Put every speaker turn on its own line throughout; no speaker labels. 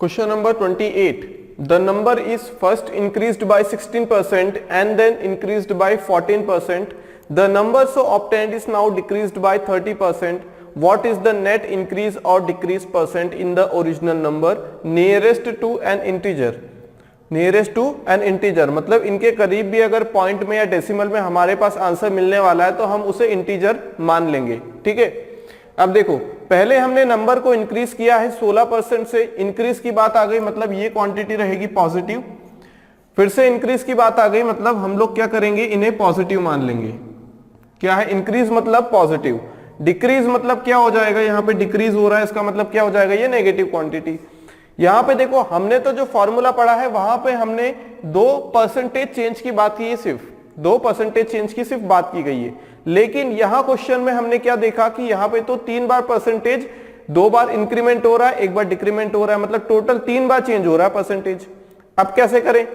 Question number 28. The number is first increased by 16% and then increased by 14%. The number so obtained is now decreased by 30%. What is the net increase or decrease percent in the original number nearest to an integer? Nearest to an integer मतलब इनके करीब भी अगर point में या decimal में हमारे पास answer मिलने वाला है तो हम उसे इंटीजर मान लेंगे। ठीक है, अब देखो पहले हमने नंबर को इंक्रीज किया है 16% से, इंक्रीज की बात आ गई मतलब ये क्वांटिटी रहेगी पॉजिटिव, फिर से इंक्रीज की बात आ गई मतलब हम लोग क्या करेंगे, इन्हें पॉजिटिव मान लेंगे। क्या है, इंक्रीज मतलब पॉजिटिव, डिक्रीज मतलब क्या हो जाएगा, यहाँ पे डिक्रीज हो रहा है इसका मतलब क्या हो जाएगा, ये नेगेटिव क्वांटिटी। यहां पे देखो हमने तो जो फॉर्मूला पढ़ा है वहां पे हमने 2% चेंज की बात की है, सिर्फ 2% चेंज की सिर्फ बात की गई है। लेकिन यहां क्वेश्चन में हमने क्या देखा कि यहां पे तो 3 बार परसेंटेज, 2 बार इंक्रीमेंट हो रहा है, 1 बार डिक्रीमेंट हो रहा है, मतलब टोटल 3 बार चेंज हो रहा है परसेंटेज। अब कैसे करें,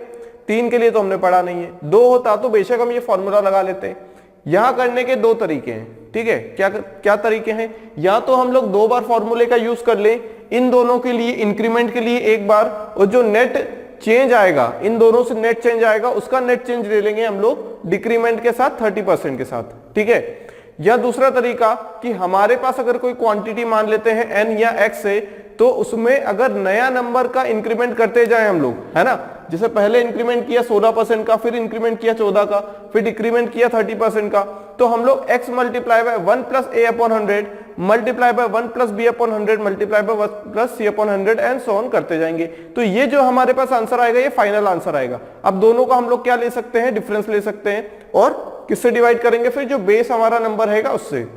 3 के लिए तो हमने पढ़ा नहीं है, 2 होता तो बेशक हम ये फॉर्मूला लगा लेते हैं। यहां करने के 2 तरीके हैं। ठीक है, क्या तरीके हैं, या तो हम लोग 2 बार फॉर्मूले का यूज कर लें इन दोनों के लिए, इंक्रीमेंट के लिए 1 बार, और जो नेट चेंज आएगा इन दोनों से नेट चेंज आएगा उसका नेट चेंज ले लेंगे हम लोग डिक्रीमेंट के साथ 30% के साथ। ठीक है, या दूसरा तरीका कि हमारे पास अगर कोई क्वांटिटी मान लेते हैं n या x है तो उसमें अगर नया नंबर का इंक्रीमेंट करते जाए हम लोग, है ना, जैसे पहले इंक्रीमेंट किया 16% का, फिर इंक्रीमेंट किया 14 का, फिर डिक्रीमेंट किया 30% का, तो हम लोग x multiply by 1 plus a upon 100 multiply by 1 plus b upon 100 multiply by 1 plus c upon 100 and so on करते जाएंगे। तो ये जो हमारे पास आंसर आएगा ये फाइनल आंसर आएगा। अब दोनों का हम लोग क्या ले सकते हैं, डिफरेंस ले सकते हैं, और किससे डिवाइड करेंगे, फिर जो बेस हमारा नंबर रहेगा उससे।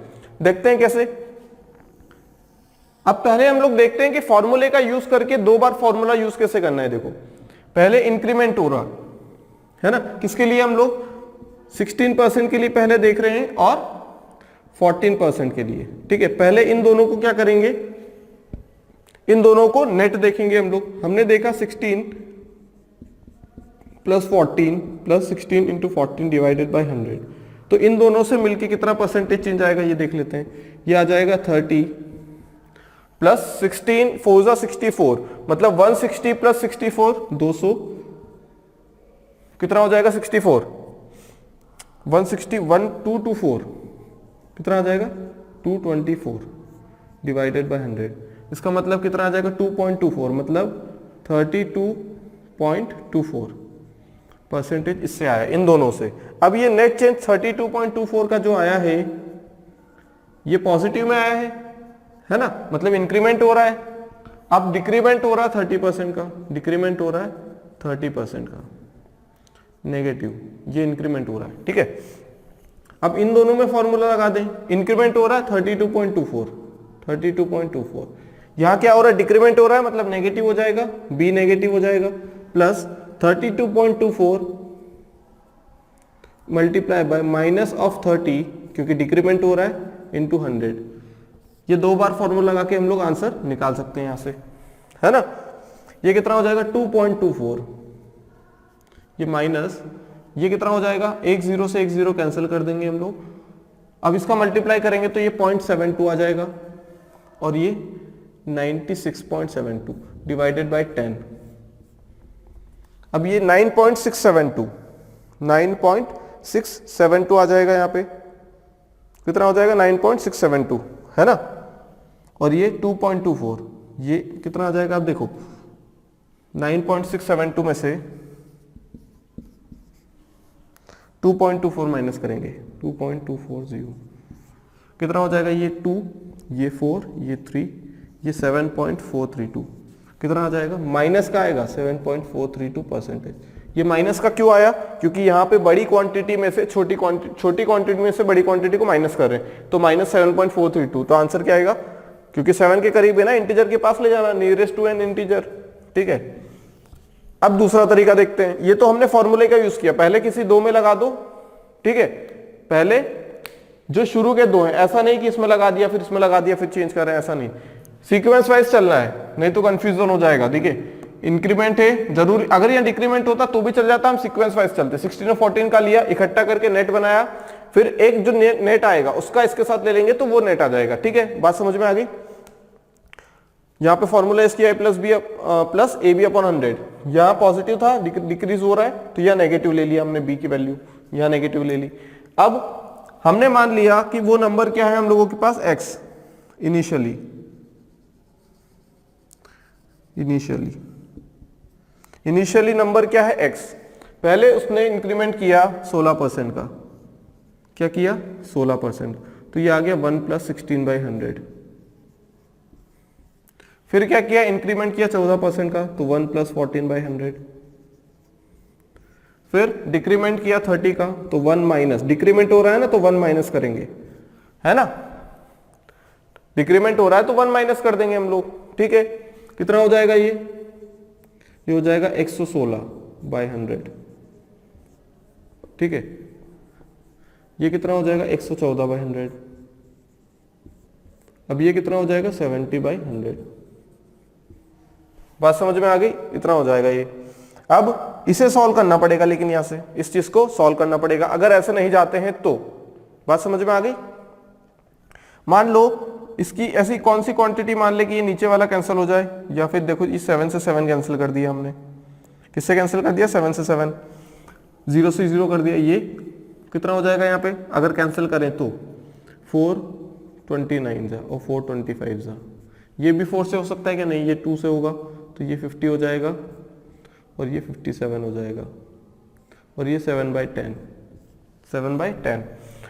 देखते हैं कैसे। अब पहले हम लोग देखते हैं कि फॉर्मूले का यूज करके 2 बार फॉर्मूला यूज कैसे करना है। देखो पहले इंक्रीमेंट हो रहा है ना, किसके लिए, हम लोग 16% के लिए पहले देख रहे हैं और 14% के लिए। ठीक है, पहले इन दोनों को क्या करेंगे, इन दोनों को नेट देखेंगे हम लोग। हमने देखा 16 plus 14 plus 16 into 14 divided by 100, तो इन दोनों से मिलके कितना परसेंटेज चेंज आएगा ये देख लेते हैं। ये आ जाएगा 30 प्लस 16 4 जा 64, मतलब 160 प्लस 64 200, कितना हो जाएगा 64, 160 1224 कितना आ जाएगा 224 डिवाइडेड बाय 100, इसका मतलब कितना आ जाएगा 2.24, मतलब 32.24% इससे आया इन दोनों से। अब ये नेट चेंज 32.24 का जो आया है ये पॉजिटिव में आया है ना, मतलब इंक्रीमेंट हो रहा है। अब डिक्रीमेंट हो रहा है 30% का, डिक्रीमेंट हो रहा है 30% का, नेगेटिव, ये इंक्रीमेंट हो रहा है। ठीक है, अब इन दोनों में फॉर्मूला लगा दें, इंक्रीमेंट हो रहा है 32.24, यहां क्या हो रहा है, डिक्रीमेंट हो रहा है मतलब नेगेटिव हो जाएगा, बी नेगेटिव हो जाएगा, plus 32.24 multiply by minus of 30 क्योंकि डिक्रीमेंट हो रहा है इंटू 100। ये 2 बार फॉर्मूला लगा के हम लोग आंसर निकाल सकते हैं यहां से, है ना। ये कितना हो जाएगा 2.24, ये माइनस, ये कितना हो जाएगा, 1 0 से 1 0 कैंसिल कर देंगे हम लोग। अब इसका मल्टीप्लाई करेंगे तो ये 0.72 आ जाएगा, और ये 96.72 डिवाइडेड बाय 10। अब ये 9.672 आ जाएगा, यहाँ पे कितना हो जाएगा 9.672, है ना, और ये 2.24, ये कितना आ जाएगा, आप देखो 9.672 में से 2.24 माइनस करेंगे, 2.240 कितना हो जाएगा, ये 2, ये 4, ये 3, ये 7.432 कितना आ जाएगा, माइनस का आएगा 7.432%। ये माइनस का क्यों आया, क्योंकि यहाँ पे बड़ी क्वांटिटी में से छोटी क्वांटिटी में से बड़ी क्वांटिटी को माइनस कर रहे हैं, तो माइनस 7.432, तो आंसर क्या आएगा, क्योंकि 7 के करीब है ना, इंटीजर के पास ले जाना, नियरेस्ट टू एन इंटीजर। ठीक है, अब दूसरा तरीका देखते हैं। ये तो हमने फॉर्मूले का यूज किया, पहले किसी 2 में लगा दो। ठीक है, पहले जो शुरू के 2 हैं, ऐसा नहीं कि इसमें लगा दिया फिर इसमें लगा दिया फिर चेंज कर रहे हैं, ऐसा नहीं, सीक्वेंस वाइज चलना है, नहीं तो कंफ्यूजन हो जाएगा। ठीक है, इंक्रीमेंट है जरूरी, अगर यहाँ डिक्रीमेंट होता तो भी चल जाता, हम सीक्वेंस वाइज चलते। 16 और 14 का लिया, इकट्ठा करके नेट बनाया, फिर एक जो नेट आएगा उसका इसके साथ ले लेंगे तो वो नेट आ जाएगा। ठीक है, बात समझ में आ गई। यहाँ पे फॉर्मूला इसकी i plus b plus a b upon 100, यहाँ पॉजिटिव था डिक्रीज हो रहा है तो यहाँ नेगेटिव ले लिया हमने, बी की वैल्यू यहाँ नेगेटिव ले ली। अब हमने मान लिया कि वो नंबर क्या है हम लोगों के पास x इनिशियली नंबर क्या है x। पहले उसने इंक्रीमेंट किया 16% का, क्या किया 16%, तो ये आ गया 1 + 16/100। फिर क्या किया इंक्रीमेंट किया 14% का, तो 1 + 14/100। फिर डिक्रीमेंट किया 30 का, तो 1 माइनस, डिक्रीमेंट हो रहा है ना तो 1 माइनस करेंगे, है ना, डिक्रीमेंट हो रहा है तो 1 माइनस कर देंगे हम लोग, ठीक है। कितना हो जाएगा ये हो जाएगा 116/100, ठीक है। ये कितना हो जाएगा 114/100। अब ये कितना हो जाएगा 70/100। बात समझ में आ गई, इतना हो जाएगा ये। अब इसे सॉल्व करना पड़ेगा, लेकिन यहां से इस चीज को सॉल्व करना पड़ेगा, अगर ऐसे नहीं जाते हैं तो। बात समझ में आ गई। मान लो इसकी ऐसी कौन सी क्वांटिटी मान ले कि ये नीचे वाला कैंसिल हो जाए, या फिर देखो इस 7 से 7 कैंसिल कर दिया हमने, किससे कैंसिल कर दिया 7 से 7, 0 से 0 कर दिया, ये कितना हो जाएगा यहाँ पे अगर कैंसिल करें तो 429 जा और 425 जा, ये भी 4 से हो सकता है क्या, नहीं ये 2 से होगा, तो ये 50 हो जाएगा और ये 57 हो जाएगा और ये 7/10।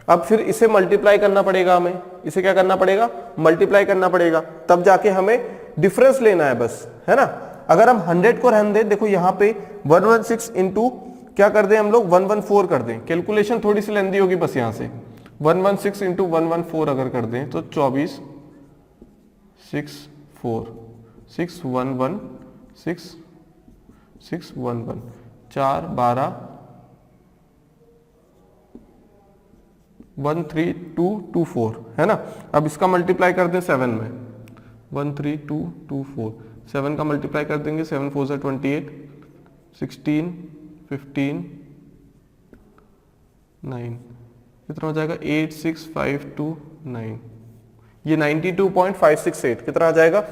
अब फिर इसे मल्टीप्लाई करना पड़ेगा हमें, इसे क्या करना पड़ेगा मल्टीप्लाई करना पड़ेगा, तब जाके हमें डिफरेंस लेना है बस, है ना। अगर हम 100 को रहने दें, देखो यहाँ पे 116 इंटू क्या कर दें हम लोग 114 कर दें, कैलकुलेशन थोड़ी सी लेंदी होगी बस, यहाँ से 116 इंटू 114 अगर कर दें तो 24 6 4 611 611 4 12 13224, है ना। अब इसका मल्टीप्लाई कर दें 7 में, 13224, 7 का मल्टीप्लाई कर देंगे, 7 4 से 28, 16 15 9, कितना हो जाएगा 86529, ये 92.568 कितना आ जाएगा।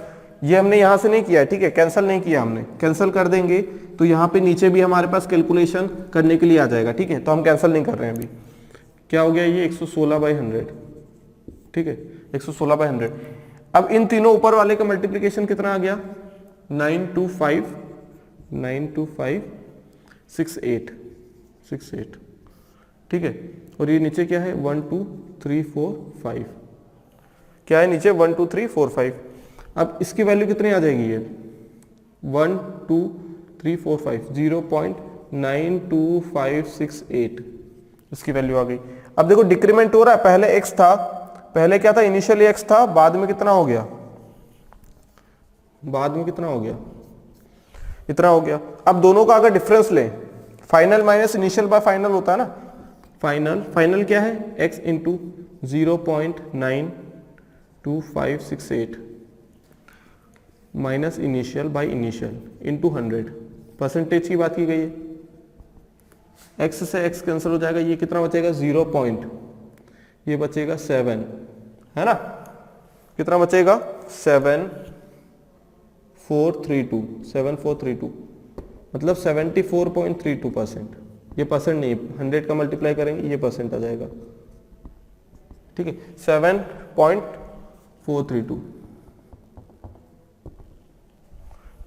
ये हमने यहां से नहीं किया है, ठीक है, कैंसिल नहीं किया हमने, कैंसिल कर देंगे तो यहाँ पे नीचे भी हमारे पास कैलकुलेशन करने के लिए आ जाएगा, ठीक है, तो हम कैंसिल नहीं कर रहे हैं अभी। क्या हो गया ये 116/100, ठीक है 116/100। अब इन तीनों ऊपर वाले का मल्टीप्लिकेशन कितना आ गया 92568, ठीक है। और ये नीचे क्या है 1 2 3 4 5, क्या है नीचे 1 2 3 4 5। अब इसकी वैल्यू कितनी आ जाएगी ये 1 2 3 4 5, 0.92568 इसकी वैल्यू आ गई। अब देखो डिक्रीमेंट हो रहा है, पहले x था, पहले क्या था इनिशियली x था, बाद में कितना हो गया, बाद में कितना हो गया इतना हो गया। अब दोनों का अगर डिफरेंस लें, final minus initial bye final होता है ना, फाइनल क्या है x into 0.92568 minus initial by initial into 100, percentage की बात की गई है। x से x कैंसिल हो जाएगा, ये कितना बचेगा 0 पॉइंट, ये बचेगा 7, है ना, कितना बचेगा 7432, मतलब 74.32%। ये परसेंट नहीं, 100 का मल्टीप्लाई करेंगे ये परसेंट आ जाएगा, ठीक है 7.432।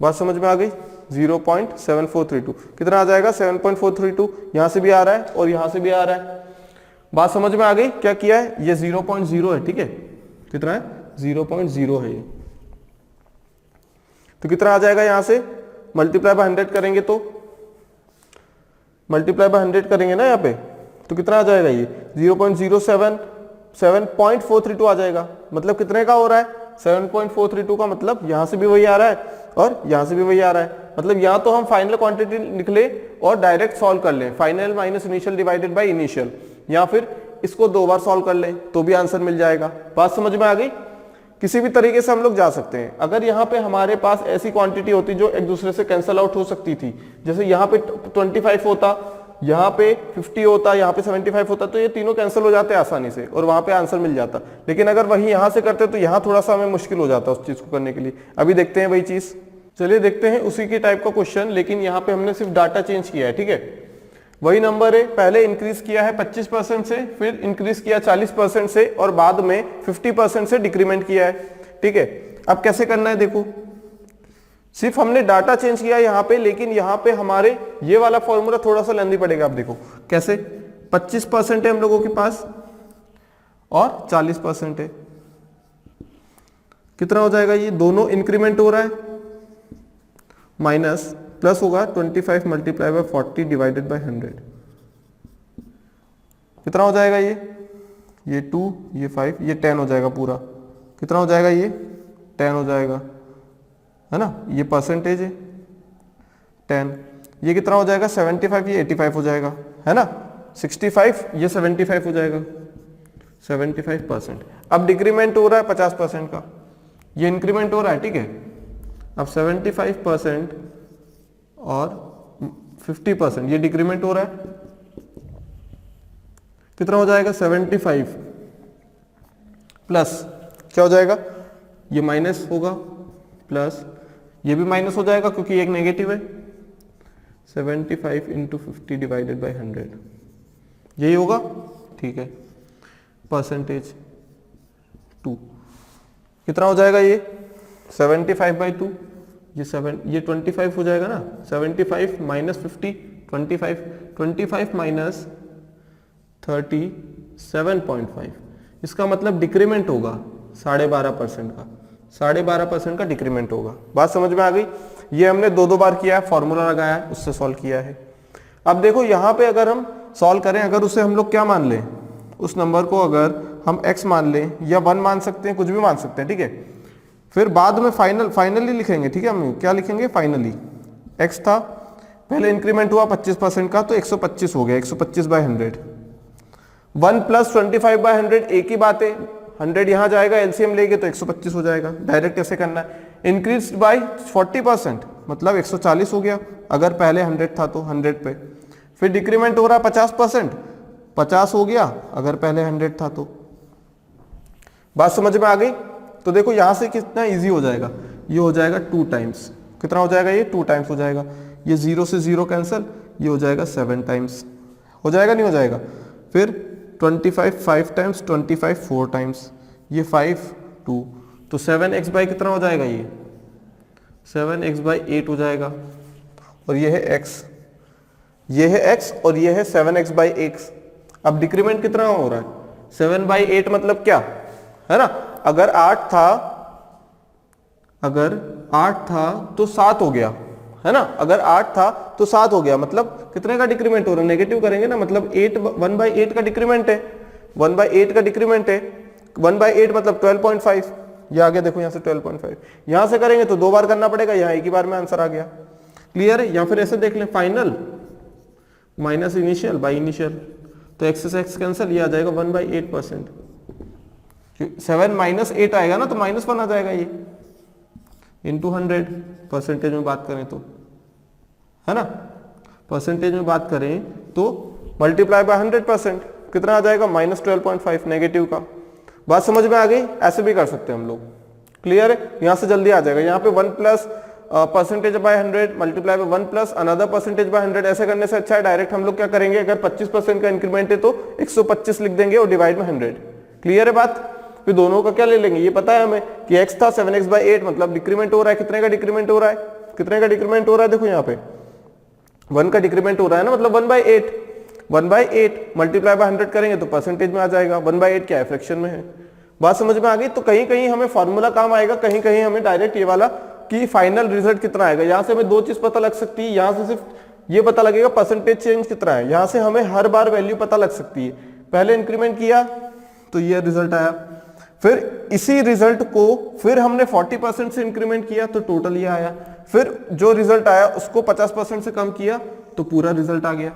बात समझ में आ गई, 0.7432 कितना आ जाएगा 7.432, यहां से भी आ रहा है और यहां से भी आ रहा है। बात समझ में आ गई, क्या किया है ये 0.0 है, ठीक है, कितना है 0.0 है ये, तो कितना आ जाएगा यहां से मल्टीप्लाई बाय 100 करेंगे, तो मल्टीप्लाई बाय 100 करेंगे ना यहाँ पे, तो कितना आ जाएगा ये 0.07 7.432 आ जाएगा। मतलब कितने का हो रहा है 7.432 का, मतलब यहां से भी वही आ रहा है और यहां से भी वही आ रहा है। मतलब यहां तो हम फाइनल क्वांटिटी लिख ले और डायरेक्ट सॉल्व कर लें, final minus initial divided by initial, या फिर इसको 2 बार सॉल्व कर ले तो भी आंसर मिल जाएगा। बात समझ में आ गई। किसी भी तरीके से हम लोग जा सकते हैं। अगर यहाँ पे हमारे पास ऐसी क्वांटिटी होती जो एक दूसरे से कैंसल आउट हो सकती थी, जैसे यहाँ पे 25 होता यहाँ पे 50 होता, यहाँ पे 75 होता, तो ये तीनों कैंसिल हो जाते आसानी से और वहां पे आंसर मिल जाता। लेकिन अगर वही यहाँ से करते तो यहाँ थोड़ा सा हमें मुश्किल हो जाता उस चीज को करने के लिए। अभी देखते हैं वही चीज, चलिए देखते हैं उसी के टाइप का क्वेश्चन, लेकिन यहाँ पे हमने सिर्फ डाटा चेंज किया है। ठीक है, वही नंबर है, पहले इंक्रीज किया है 25% से, फिर इंक्रीज किया 40% से और बाद में 50% से डिक्रीमेंट किया है। ठीक है, अब कैसे करना है देखो, सिर्फ हमने डाटा चेंज किया यहाँ पे, लेकिन यहाँ पे हमारे ये वाला फॉर्मूला थोड़ा सा लेंदी पड़ेगा। आप देखो कैसे, 25% है हम लोगों के पास और 40% है, कितना हो जाएगा, ये दोनों इंक्रीमेंट हो रहा है, माइनस प्लस होगा 25 मल्टीप्लाई बाय 40 डिवाइडेड बाय 100, कितना हो जाएगा ये 2, ये 5, ये 10 हो जाएगा पूरा, कितना हो जाएगा ये 10 हो जाएगा, है ना, ये परसेंटेज है 10, ये कितना हो जाएगा 75, ये 85 हो जाएगा, है ना, 65, ये 75 हो जाएगा, 75%। अब डिक्रीमेंट हो रहा है 50% का, ये इंक्रीमेंट हो रहा है। ठीक है, अब 75% और 50% ये डिक्रीमेंट हो रहा है, कितना हो जाएगा 75 प्लस क्या हो जाएगा, ये माइनस होगा प्लस ये भी माइनस हो जाएगा क्योंकि एक नेगेटिव है, 75 इंटू 50 डिवाइडेड बाई 100, यही होगा। ठीक है, परसेंटेज 2 कितना हो जाएगा, ये 75/2, ये 25 हो जाएगा ना, 75 माइनस 50 25 माइनस 37.5, इसका मतलब डिक्रीमेंट होगा 12.5% का, 12.5% का डिक्रीमेंट होगा। बात समझ में आ गई। ये हमने दो बार किया है, फॉर्मूला लगाया है, उससे सॉल्व किया है। अब देखो यहाँ पे अगर हम सॉल्व करें, अगर उसे हम लोग क्या मान लें, उस नंबर को अगर हम x मान लें या 1 मान सकते हैं, कुछ भी मान सकते हैं। ठीक है, फिर बाद में फाइनली लिखेंगे। ठीक है, हम क्या लिखेंगे, फाइनली x था, पहले इंक्रीमेंट हुआ 25% का, तो 125 हो गया, 125/100, 1 प्लस 25/100 एक ही बात है, 100 यहां जाएगा, एलसीएम लेंगे तो 125 हो जाएगा। डायरेक्ट कैसे करना है, इंक्रीज बाय 40%, मतलब 140 हो गया, अगर पहले 100 था तो 100 पे, फिर डिक्रीमेंट हो रहा 50%, 50 हो गया अगर पहले 100 था तो। बात समझ में आ गई। तो देखो यहां से कितना इजी हो जाएगा, ये हो जाएगा 2 टाइम्स, कितना हो जाएगा, ये 2 टाइम्स हो जाएगा, ये 0 से 0 कैंसिल, ये हो जाएगा 7 टाइम्स, हो जाएगा नहीं हो जाएगा। फिर 25 5 टाइम्स, 25 4 टाइम्स, ये 5 2, तो 7x बाई कितना हो जाएगा, ये 7x बाई 8 हो जाएगा, और ये है x, ये है x और ये है 7x बाई x। अब डिक्रीमेंट कितना हो रहा है, 7/8 मतलब क्या है ना, अगर 8 था तो 7 हो गया, है ना, अगर 8 था तो 7 हो गया, मतलब कितने का डिक्रीमेंट हो रहा है, नेगेटिव करेंगे ना, मतलब 1/8 का डिक्रीमेंट है, 1/8 का डिक्रीमेंट है, 1/8 मतलब 12.5, ये आ गया, देखो यहां से 12.5, यहां से करेंगे तो 2 बार करना पड़ेगा, यहां एक ही बार में आंसर आ गया। क्लियर है। या फिर ऐसे देख लें, final minus initial by initial, तो x से x कैंसिल, ये आ जाएगा 1/8%, 7 माइनस 8 आएगा ना, तो -1 आ जाएगा, ये इंटू 100, परसेंटेज में बात करें तो, है ना, परसेंटेज में बात करें तो मल्टीप्लाई बाय 100%, कितना आ जाएगा, -12.5 नेगेटिव का। बात समझ में आ गई। ऐसे भी कर सकते हैं हम लोग। क्लियर है, यहां से जल्दी आ जाएगा। यहाँ पे 1 plus percentage by 100 multiply by 1 plus another percentage by 100, ऐसे करने से अच्छा है डायरेक्ट हम लोग क्या करेंगे, अगर 25% का इंक्रीमेंट है तो 125 लिख देंगे और डिवाइड में 100। क्लियर है बात। फिर दोनों का क्या ले लेंगे, ये पता है हमें कि x था 7x/8, मतलब डिक्रीमेंट हो रहा है, कितने का डिक्रीमेंट हो रहा है, कितने का डिक्रीमेंट हो रहा है, देखो यहाँ पे 1 का डिक्रीमेंट हो रहा है ना, मतलब 1/8, 1/8 मल्टीप्लाई बाय 100 करेंगे तो परसेंटेज में आ जाएगा। 1/8 क्या है, फ्रैक्शन में है। बात समझ में आ गई। तो कहीं कहीं हमें फॉर्मूला काम आएगा, कहीं कहीं हमें डायरेक्ट ये वाला कि फाइनल रिजल्ट कितना आएगा। यहाँ से हमें 2 चीज पता लग सकती है, यहाँ से सिर्फ ये पता लगेगा परसेंटेज चेंज कितना है, यहाँ से हमें हर बार वैल्यू पता लग सकती है। पहले इंक्रीमेंट किया तो ये रिजल्ट आया, फिर इसी रिजल्ट को फिर हमने 40% से इंक्रीमेंट किया तो टोटल ये आया, फिर जो रिजल्ट आया उसको 50% से कम किया तो पूरा रिजल्ट आ गया।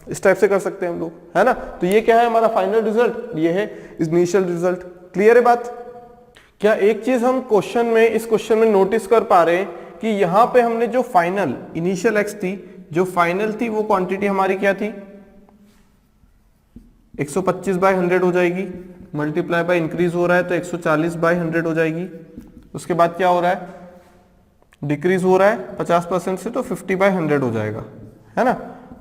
इस टाइप से कर सकते हैं हम लोग, है ना। तो ये क्या है हमारा फाइनल रिजल्ट, ये है इनिशियल रिजल्ट। क्लियर है बात। क्या एक चीज हम क्वेश्चन में, इस क्वेश्चन में नोटिस कर पा रहे हैं कि यहाँ पे हमने जो फाइनल इनिशियल एक्स थी, जो फाइनल थी वो क्वांटिटी हमारी क्या थी, 125/100 हो जाएगी, मल्टीप्लाई बाय इंक्रीज हो रहा है तो 140/100 हो जाएगी। उसके बाद क्या हो रहा है, डिक्रीज हो रहा है 50% से तो 50/100 हो जाएगा, है ना।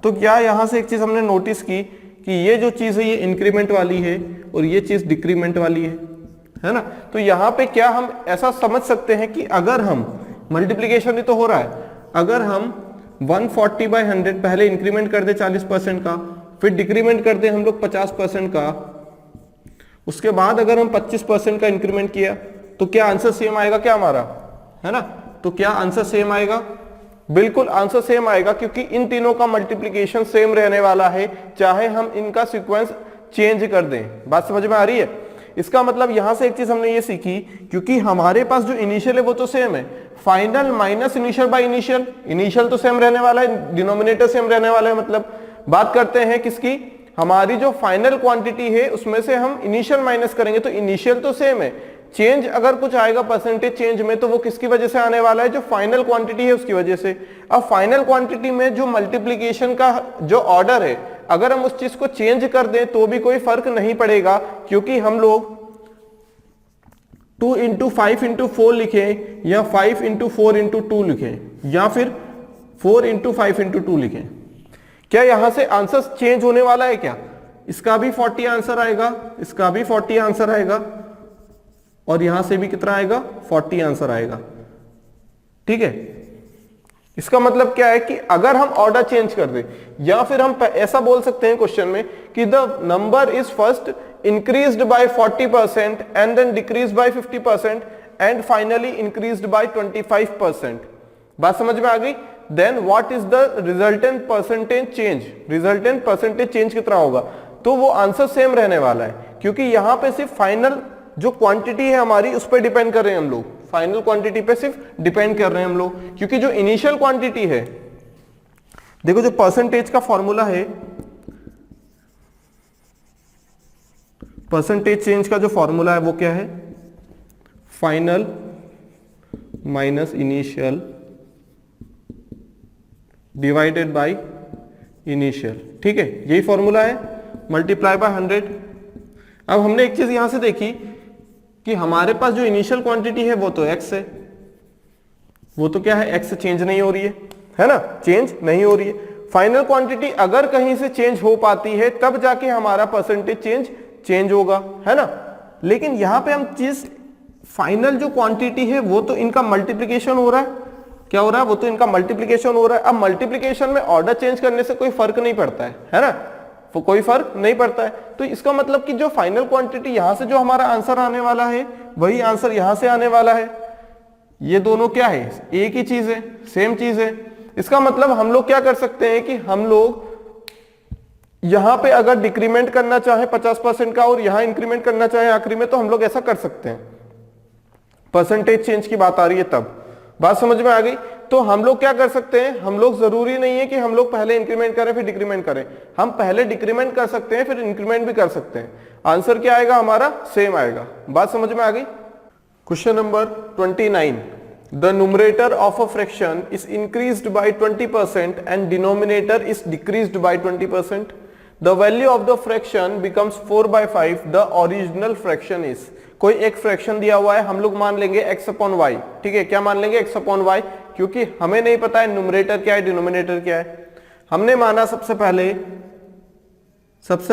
तो क्या यहां से एक चीज हमने नोटिस की कि ये जो चीज है ये इंक्रीमेंट वाली है और ये चीज डिक्रीमेंट वाली है ना। तो यहाँ पे क्या हम ऐसा समझ सकते हैं कि अगर हम मल्टीप्लीकेशन ही तो हो रहा है, अगर हम 140/100 पहले इंक्रीमेंट कर दे 40% का, फिर डिक्रीमेंट कर दे हम लोग 50% का, उसके बाद अगर हम 25% का इंक्रीमेंट किया तो क्या आंसर सेम आएगा क्या हमारा, है ना। तो क्या आंसर सेम आएगा, बिल्कुल आंसर सेम आएगा, क्योंकि इन तीनों का मल्टीप्लिकेशन सेम रहने वाला है, चाहे हम इनका सीक्वेंस चेंज कर दें। बात समझ में आ रही है। इसका मतलब यहां से एक चीज हमने ये सीखी, क्योंकि हमारे पास जो इनिशियल है वो तो सेम है, final minus initial by initial, initial तो सेम रहने वाला है, डिनोमिनेटर सेम रहने वाला है। मतलब बात करते हैं किसकी, हमारी जो फाइनल क्वांटिटी है उसमें से हम इनिशियल माइनस करेंगे तो इनिशियल तो सेम है, चेंज अगर कुछ आएगा परसेंटेज चेंज में तो वो किसकी वजह से आने वाला है, जो फाइनल क्वांटिटी है उसकी वजह से। अब फाइनल क्वांटिटी में जो मल्टीप्लिकेशन का जो ऑर्डर है, अगर हम उस चीज को चेंज कर दें तो भी कोई फर्क नहीं पड़ेगा, क्योंकि हम लोग 2 × 5 × 4 लिखें या 5 × 4 × 2 लिखें या फिर 4 × 5 × 2 लिखें, क्या यहां से आंसर चेंज होने वाला है क्या, इसका भी 40 आंसर आएगा, इसका भी 40 आंसर आएगा और यहां से भी कितना आएगा 40 आंसर आएगा, ठीक है। इसका मतलब क्या है कि अगर हम ऑर्डर चेंज कर दें, या फिर हम ऐसा बोल सकते हैं क्वेश्चन में कि the number is first increased by 40% and then decreased by 50% and finally increased by 25%। बात समझ में आ गई। then what is the resultant percentage change, resultant percentage change कितना होगा, तो वो आंसर सेम रहने वाला है, क्योंकि यहां पे सिर्फ फाइनल जो क्वांटिटी है हमारी उस पर डिपेंड कर रहे हैं हम लोग, फाइनल क्वांटिटी पे सिर्फ डिपेंड कर रहे हैं हम लोग, क्योंकि जो इनिशियल क्वांटिटी है, देखो जो परसेंटेज का फॉर्मूला है, परसेंटेज चेंज का जो फॉर्मूला है वो क्या है, final minus initial divided by initial, ठीक है, यही फॉर्मूला है, मल्टीप्लाई बाय 100। अब हमने एक चीज यहां से देखी कि हमारे पास जो इनिशियल क्वांटिटी है वो तो x है, वो तो क्या है x से चेंज नहीं हो रही है ना, चेंज नहीं हो रही है। फाइनल क्वांटिटी अगर कहीं से चेंज हो पाती है तब जाके हमारा परसेंटेज चेंज होगा, है ना। लेकिन यहां पे हम चीज फाइनल जो क्वांटिटी है वो तो इनका मल्टीप्लिकेशन हो रहा है, क्या हो रहा है, वो तो इनका मल्टीप्लिकेशन हो रहा है। अब मल्टीप्लिकेशन में ऑर्डर चेंज करने से कोई फर्क नहीं पड़ता है ना, तो कोई फर्क नहीं पड़ता है। तो इसका मतलब कि जो फाइनल क्वांटिटी यहां से जो हमारा आंसर आने वाला है वही आंसर यहां से आने वाला है, ये दोनों क्या है, एक ही चीज है, सेम चीज है। इसका मतलब हम लोग क्या कर सकते हैं कि हम लोग यहां पे अगर डिक्रीमेंट करना चाहे 50% का और यहां इंक्रीमेंट करना चाहे आखिरी में, तो हम लोग ऐसा कर सकते हैं। परसेंटेज चेंज की बात आ रही है तब, बात समझ में आ गई। तो हम लोग क्या कर सकते हैं, हम लोग जरूरी नहीं है कि हम लोग पहले इंक्रीमेंट करें फिर डिक्रीमेंट करें, हम पहले डिक्रीमेंट कर सकते हैं फिर इंक्रीमेंट भी कर सकते हैं, आंसर क्या आएगा हमारा सेम आएगा। बात समझ में आ गई। Question number 29, the numerator of a fraction is increased by 20% and denominator is decreased by 20%. The value of the fraction becomes 4/5, the original fraction is। कोई एक फ्रैक्शन दिया हुआ है, हम लोग मान लेंगे x/y, ठीक है, क्या मान लेंगे x/y, क्योंकि हमें नहीं पता है न्यूमरेटर क्या है डिनोमिनेटर क्या है। हमने माना सबसे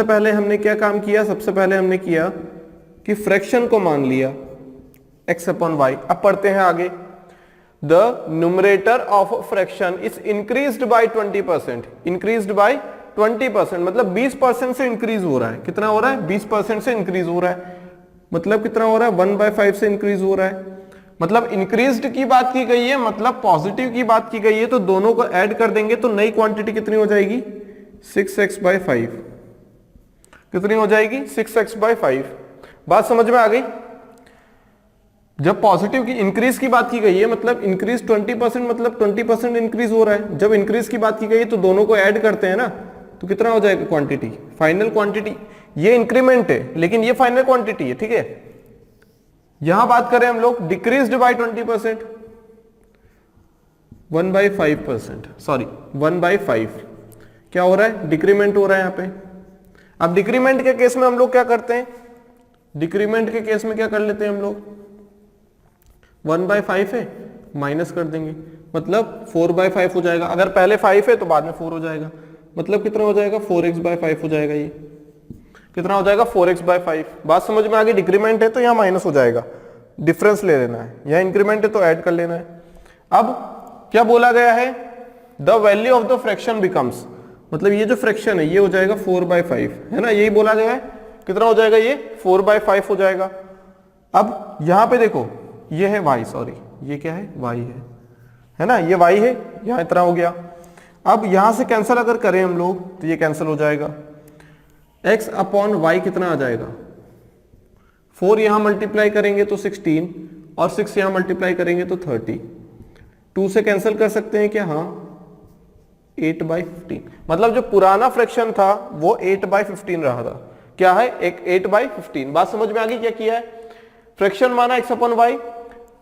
पहले हमने क्या काम किया, सबसे पहले हमने किया कि फ्रैक्शन को मान लिया x/y। अब पढ़ते हैं आगे। The numerator of a fraction is increased by 20%, increased by 20%, मतलब 20% से इंक्रीज हो रहा है। कितना हो रहा है, 20% से इंक्रीज हो रहा है। मतलब कितना हो रहा है, 1/5 से इंक्रीज हो रहा है। मतलब इंक्रीज्ड की बात की गई है, मतलब पॉजिटिव की बात की गई है, तो दोनों को ऐड कर देंगे तो नई क्वांटिटी कितनी हो जाएगी, 6x/5। कितनी हो जाएगी, 6x/5। बात समझ में आ गई। जब पॉजिटिव की इंक्रीज की बात की गई है, मतलब इंक्रीज 20%, मतलब 20% इंक्रीज हो रहा है। जब इंक्रीज की बात की गई है तो दोनों को ऐड करते हैं ना, तो कितना हो जाएगा क्वांटिटी, फाइनल क्वांटिटी। ये इंक्रीमेंट है लेकिन ये फाइनल क्वांटिटी है, ठीक है। यहां बात करें हम लोग डिक्रीज्ड बाय 20%, 1/5%, सॉरी 1/5 क्या हो रहा है, डिक्रीमेंट हो रहा है यहाँ पे। अब डिक्रीमेंट के केस में हम लोग क्या करते हैं, डिक्रीमेंट के केस में क्या कर लेते हैं हम लोग, 1/5 है माइनस कर देंगे, मतलब 4/5 हो जाएगा। अगर पहले 5 है तो बाद में 4 हो जाएगा, मतलब कितना हो जाएगा 4x/5 हो जाएगा। ये कितना हो जाएगा 4x/5। बात समझ में आ गई। डिक्रीमेंट है तो यहाँ माइनस हो जाएगा, डिफरेंस ले लेना है, यहाँ इंक्रीमेंट है तो ऐड कर लेना है। अब क्या बोला गया है, the value of the fraction becomes, मतलब ये जो फ्रैक्शन है ये हो जाएगा 4/5, है ना, यही बोला गया है। कितना हो जाएगा ये 4/5 हो जाएगा। अब यहां पे देखो ये है y, सॉरी ये क्या है y है ना, ये y है, यहां इतना हो गया। अब यहां से कैंसिल अगर करें हम लोग तो ये कैंसिल हो जाएगा, x/y कितना आ जाएगा, 4 यहां मल्टीप्लाई करेंगे तो 16 और 6 यहां मल्टीप्लाई करेंगे तो 30, 2 से कैंसिल कर सकते हैं क्या, हाँ 8/15, मतलब जो पुराना फ्रैक्शन था वो 8/15 रहा था, क्या है एक 8/15। बात समझ में आ गई क्या किया है, फ्रैक्शन माना x/y,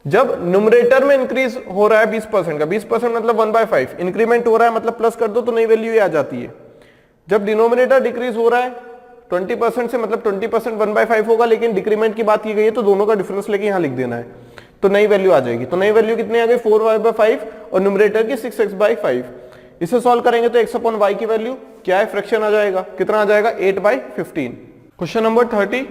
जब न्यूमरेटर में इंक्रीज हो रहा है 20% का, 20% मतलब 1/5, इंक्रीमेंट हो रहा है मतलब प्लस कर दो तो नई वैल्यू आ जाती है। जब डिनोमिनेटर डिक्रीज हो रहा है 20% से, मतलब 20% 1/5 होगा, लेकिन डिक्रीमेंट की बात की गई है तो दोनों का डिफरेंस लेके यहां लिख देना है, तो नई वैल्यू आ जाएगी। तो नई वैल्यू कितनी आ गई 4y/5 और न्यूमरेटर की 6x/5। इसे सॉल्व करेंगे तो x/y की वैल्यू क्या है, फ्रैक्शन आ जाएगा, कितना आ जाएगा 8/15। Question number 30,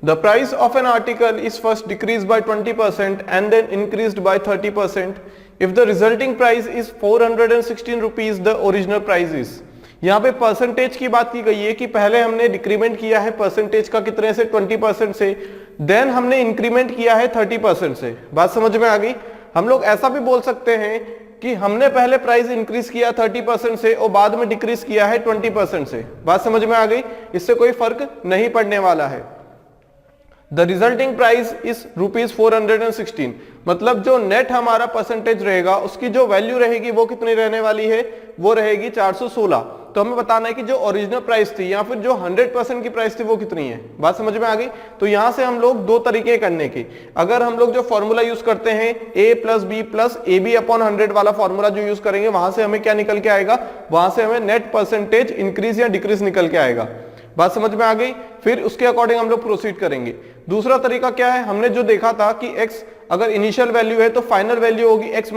the price of an article is first decreased by 20% and then increased by 30%. If the resulting price is 416 rupees, the original price is। यहाँ पे परसेंटेज की बात की गई है कि पहले हमने डिक्रीमेंट किया है परसेंटेज का कितने से, 20% से, देन हमने इंक्रीमेंट किया है 30% से। बात समझ में आ गई। हम लोग ऐसा भी बोल सकते हैं कि हमने पहले प्राइस इंक्रीज किया 30% से और बाद में डिक्रीज किया है 20% से। बात समझ में आ गई, इससे कोई फर्क नहीं पड़ने वाला है। द रिजल्टिंग प्राइस इज ₹416, मतलब जो नेट हमारा परसेंटेज रहेगा उसकी जो वैल्यू रहेगी वो कितनी रहने वाली है, वो रहेगी 416। तो हमें बताना है कि जो ओरिजिनल प्राइस थी या फिर जो 100% की प्राइस थी वो कितनी है। बात समझ में आ गई। तो यहां से हम लोग दो तरीके करने के, अगर हम लोग जो फॉर्मूला यूज करते हैं a + b + AB/100 वाला फॉर्मूला जो यूज करेंगे, वहां से हमें क्या निकल के आएगा, वहां से हमें नेट परसेंटेज इंक्रीज या डिक्रीज निकल के आएगा। बात समझ में आ गई। फिर उसके अकॉर्डिंग हम लोग प्रोसीड करेंगे। दूसरा तरीका क्या है, हमने जो देखा था कि x अगर इनिशियल वैल्यू है तो फाइनल वैल्यू होगी x ×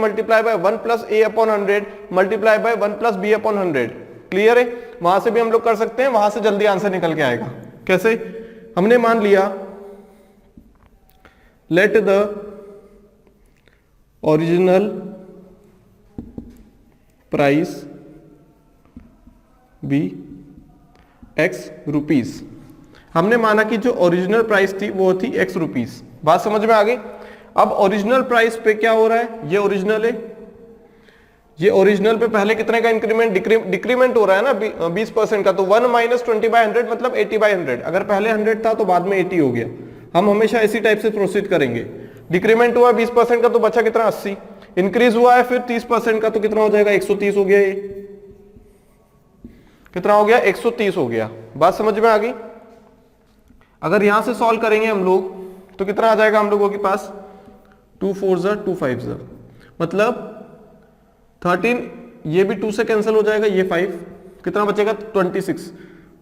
1 + a/100 multiply by 1 + b/100। Clear है। वहां से भी हम लोग कर सकते हैं, वहां से जल्दी आंसर निकल के आएगा। कैसे, हमने मान लिया let the original price be x rupees. हमने माना कि जो ओरिजिनल प्राइस थी वो थी x रुपीस। बात समझ में आ गई। अब ओरिजिनल प्राइस पे क्या हो रहा है, ये ओरिजिनल है, ये ओरिजिनल पे पहले कितने का इंक्रीमेंट डिक्रीमेंट हो रहा है ना 20% का, तो 1 - 20/100 मतलब 80/100। अगर पहले 100 था तो बाद में 80 हो गया। हम हमेशा इसी टाइप से प्रोसीड करेंगे। डिक्रीमेंट हुआ 20% का तो बचा कितना 80, इंक्रीज हुआ है फिर 30% का तो कितना हो जाएगा 130 हो गया। ये कितना हो गया 130 हो गया। बात समझ में आ गई। अगर यहां से सॉल्व करेंगे हम लोग तो कितना आ जाएगा हम लोगों के पास 2 4 2 5, मतलब 13, ये भी 2 से कैंसिल हो जाएगा, ये 5, कितना बचेगा 26।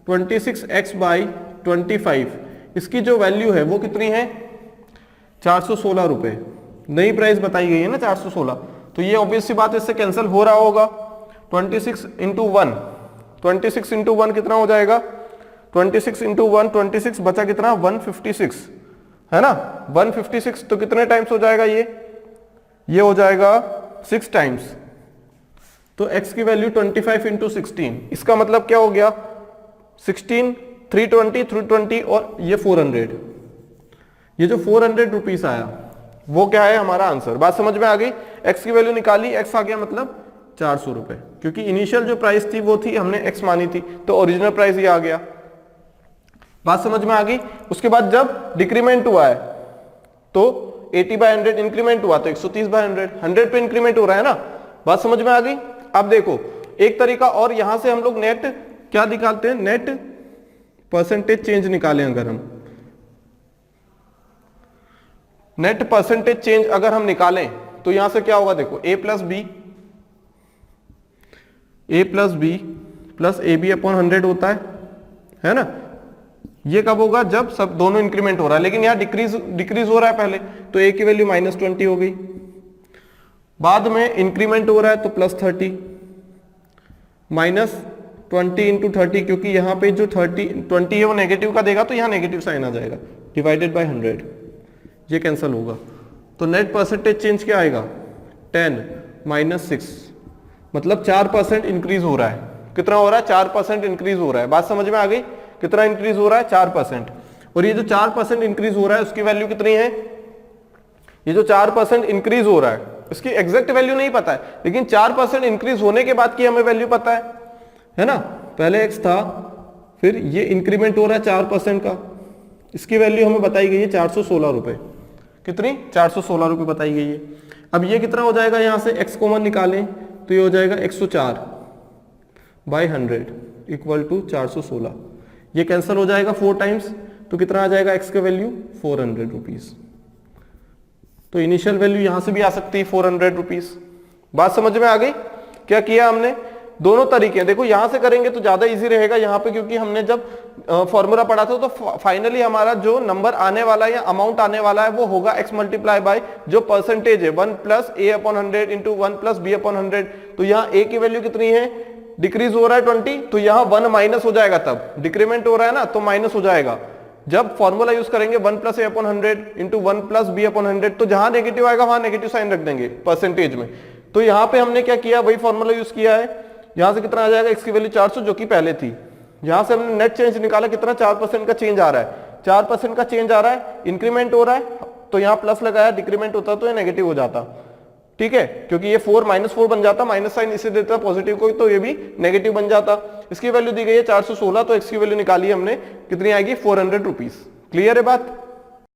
26x/25, इसकी जो वैल्यू है वो कितनी है 416 रुपए। नई प्राइस बताई गई है ना 416, तो ये ऑब्वियस सी बात है इससे कैंसिल हो रहा होगा। 26 × 1, 26 × 1 कितना हो जाएगा 26 × 1 26, बचा कितना 156, है ना 156। तो कितने टाइम्स हो जाएगा ये हो जाएगा 6 टाइम्स। तो x की वैल्यू 25 × 16, इसका मतलब क्या हो गया 16, 320, 320 और ये 400। ये जो 400 रुपीस आया वो क्या है हमारा आंसर। बात समझ में आ गई। x की वैल्यू निकाली, x आ गया मतलब 400 रुपए, क्योंकि इनिशियल जो प्राइस थी वो थी हमने x मानी थी, तो ओरिजिनल प्राइस ये आ गया। बात समझ में आ गई। उसके बाद जब डिक्रीमेंट हुआ है तो 80/100 इंक्रीमेंट हुआ तो 130/100, 100 पे इंक्रीमेंट हो रहा है ना। बात समझ में आ गई। अब देखो एक तरीका और, यहां से हम लोग नेट क्या निकालते हैं, नेट परसेंटेज चेंज निकालें। अगर हम नेट परसेंटेज चेंज अगर हम निकालें तो यहां से क्या होगा, देखो a + b + AB/100 होता है ना। ये कब होगा? जब सब दोनों इंक्रीमेंट हो रहा है, लेकिन यहाँ डिक्रीज हो रहा है पहले, तो a की वैल्यू -20 हो गई। बाद में इंक्रीमेंट हो रहा है तो +30, -20 इंटू 30, क्योंकि यहाँ पे जो 20 है वो नेगेटिव का देगा तो यहाँ नेगेटिव साइन आ जाएगा, डिवाइडेड बाय 100, ये कैंसिल होगा। तो नेट परसेंटेज चेंज क्या आएगा? 10 -6, मतलब 4% इंक्रीज हो रहा है। कितना हो रहा है? 4% इंक्रीज हो रहा है। बात समझ में आ गई? कितना इंक्रीज हो रहा है? 4%। और ये जो 4% इंक्रीज हो रहा है उसकी वैल्यू कितनी है? ये जो 4% इंक्रीज हो रहा है इसकी एग्जैक्ट वैल्यू नहीं पता है, लेकिन 4% इंक्रीज होने के बाद की हमें वैल्यू पता है ना? पहले x था, फिर ये इंक्रीमेंट हो रहा है 4% का, इसकी वैल्यू हमें बताई गई है 416 रुपए। कितनी? 416 रुपए बताई गई है। अब ये कितना हो जाएगा? यहां से x कॉमन निकालें तो ये हो जाएगा 104 बाई 100 इक्वल टू 416। ये कैंसिल हो जाएगा 4 टाइम्स, तो कितना आ जाएगा x का वैल्यू? 400 रुपीज। तो इनिशियल वैल्यू यहां से भी आ सकती है 400 रुपीज। बात समझ में आ गई? क्या किया हमने? दोनों तरीके हैं। देखो यहां से करेंगे तो ज्यादा इजी रहेगा यहाँ पे, क्योंकि हमने जब फॉर्मूला पढ़ा था तो फाइनली हमारा जो नंबर आने वाला है या अमाउंट आने वाला है वो होगा x मल्टीप्लाई बाय जो परसेंटेज है 1 + a/100 इंटू 1 + b/100। तो यहाँ a की वैल्यू कितनी है? डिक्रीज हो रहा है 20, तो यहाँ 1 माइनस हो जाएगा, तब डिक्रीमेंट हो रहा है ना तो माइनस हो जाएगा। जब फॉर्मूला यूज करेंगे 1 + a/100 इंटू 1 + b/100, तो जहां नेगेटिव आएगा वहां नेगेटिव साइन रख देंगे परसेंटेज में। तो यहाँ पे हमने क्या किया? वही फॉर्मूला यूज किया है। यहां से कितना आ जाएगा? x की वैल्यू 400 जो कि पहले थी। यहां से हमने नेट चेंज निकाला, कितना? 4% का चेंज आ रहा है। 4% का चेंज आ रहा है, इंक्रीमेंट हो रहा है तो यहाँ प्लस लगाया, डिक्रीमेंट होता तो ये नेगेटिव हो जाता। ठीक है, क्योंकि ये 4 -4 बन जाता, माइनस साइन इसे देता पॉजिटिव को, तो ये भी नेगेटिव बन जाता। इसकी वैल्यू दी गई है 416, तो x की वैल्यू निकाली हमने, कितनी आएगी? 400 रुपीज। क्लियर है बात?